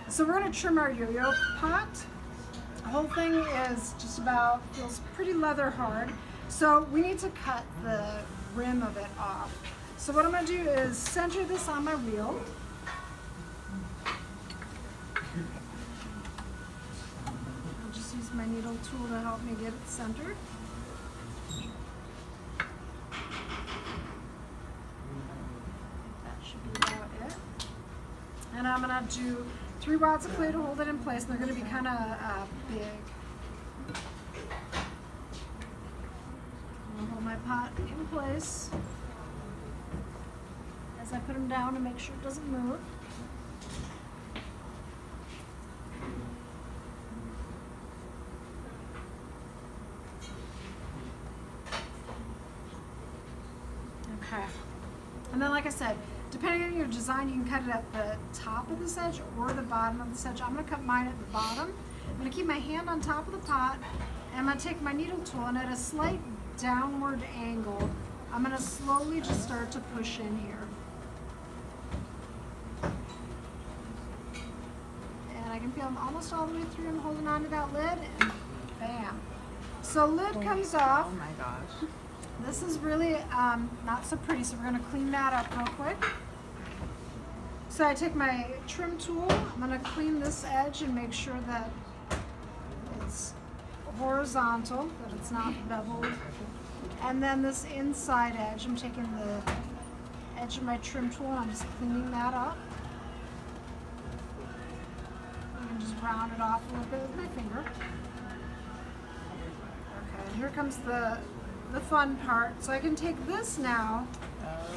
So we're going to trim our yo-yo pot. The whole thing is just about, feels pretty leather hard. So we need to cut the rim of it off. So what I'm going to do is center this on my wheel. I'll just use my needle tool to help me get it centered. That should be about it. And I'm going to do 3 wads of clay to hold it in place, and they're going to be kind of big. I'll hold my pot in place as I put them down to make sure it doesn't move. Okay. And then, like I said, depending on your design, you can cut it at the top of this edge or the bottom of this edge. I'm going to cut mine at the bottom. I'm going to keep my hand on top of the pot, and I'm going to take my needle tool, and at a slight downward angle, I'm going to slowly just start to push in here. And I can feel I'm almost all the way through. I'm holding on to that lid, and bam. So lid comes off. Oh my gosh. This is really not so pretty, so we're going to clean that up real quick. So I take my trim tool, I'm going to clean this edge and make sure that it's horizontal, that it's not beveled. And then this inside edge, I'm taking the edge of my trim tool and I'm just cleaning that up. I can just round it off a little bit with my finger. Okay, here comes the fun part. So I can take this now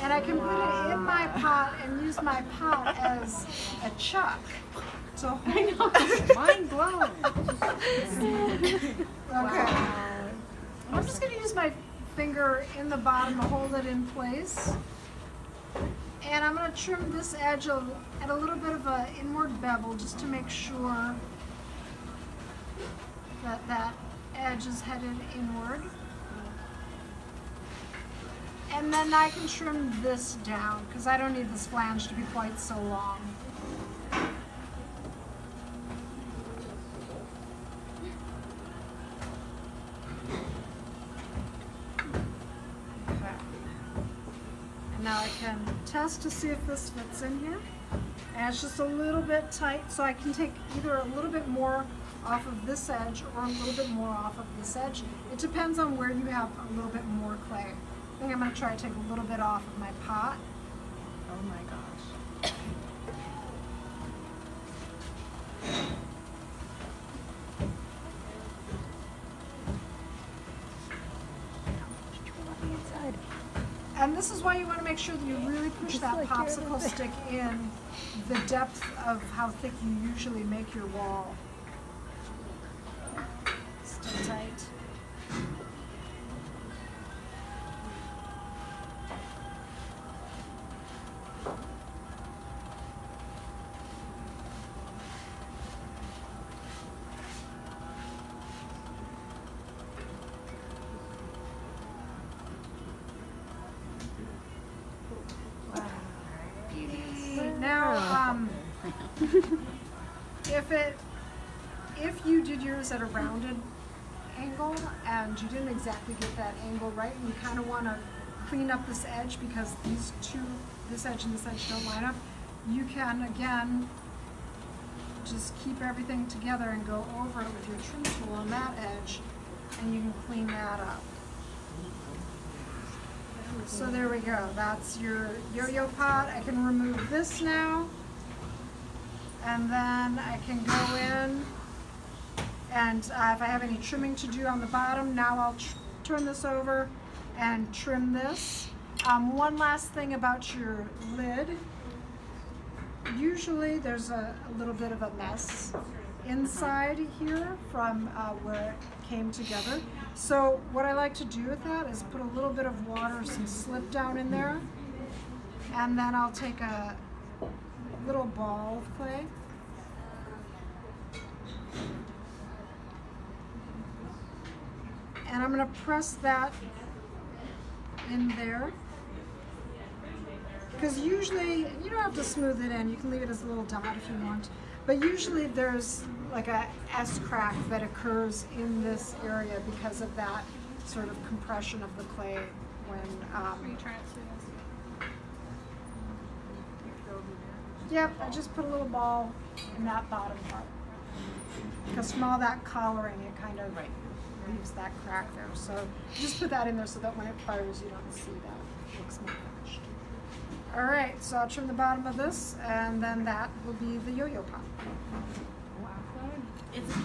and I can put it in my pot and use my pot as a chuck. So I know, mind blown. Okay. I'm just going to use my finger in the bottom to hold it in place. And I'm going to trim this edge at a little bit of an inward bevel just to make sure that that edge is headed inward. And then I can trim this down because I don't need this flange to be quite so long. Okay. And now I can test to see if this fits in here. And it's just a little bit tight, so I can take either a little bit more off of this edge or a little bit more off of this edge. It depends on where you have a little bit more clay. I think I'm going to try to take a little bit off of my pot. Oh my gosh. And this is why you want to make sure that you really push that popsicle stick in the depth of how thick you usually make your wall. Still tight. Now, if you did yours at a rounded angle and you didn't exactly get that angle right, and you kind of want to clean up this edge because these two, this edge and this edge don't line up, you can again just keep everything together and go over it with your trim tool on that edge, and you can clean that up. So there we go, that's your yo-yo pot. I can remove this now, and then I can go in, and if I have any trimming to do on the bottom, now I'll turn this over and trim this. One last thing about your lid. Usually there's a little bit of a mess inside here from where it came together. So what I like to do with that is put a little bit of water, some slip down in there, and then I'll take a little ball of clay. And I'm going to press that in there. Because usually, you don't have to smooth it in, you can leave it as a little dot if you want. But usually there's like a S crack that occurs in this area because of that sort of compression of the clay when, Are you trying to yep, I just put a little ball in that bottom part. Because from all that collaring, it kind of leaves that crack there. So just put that in there so that when it fires, you don't see that. It looks more finished. All right, so I'll trim the bottom of this, and then that will be the yo-yo pop. It's a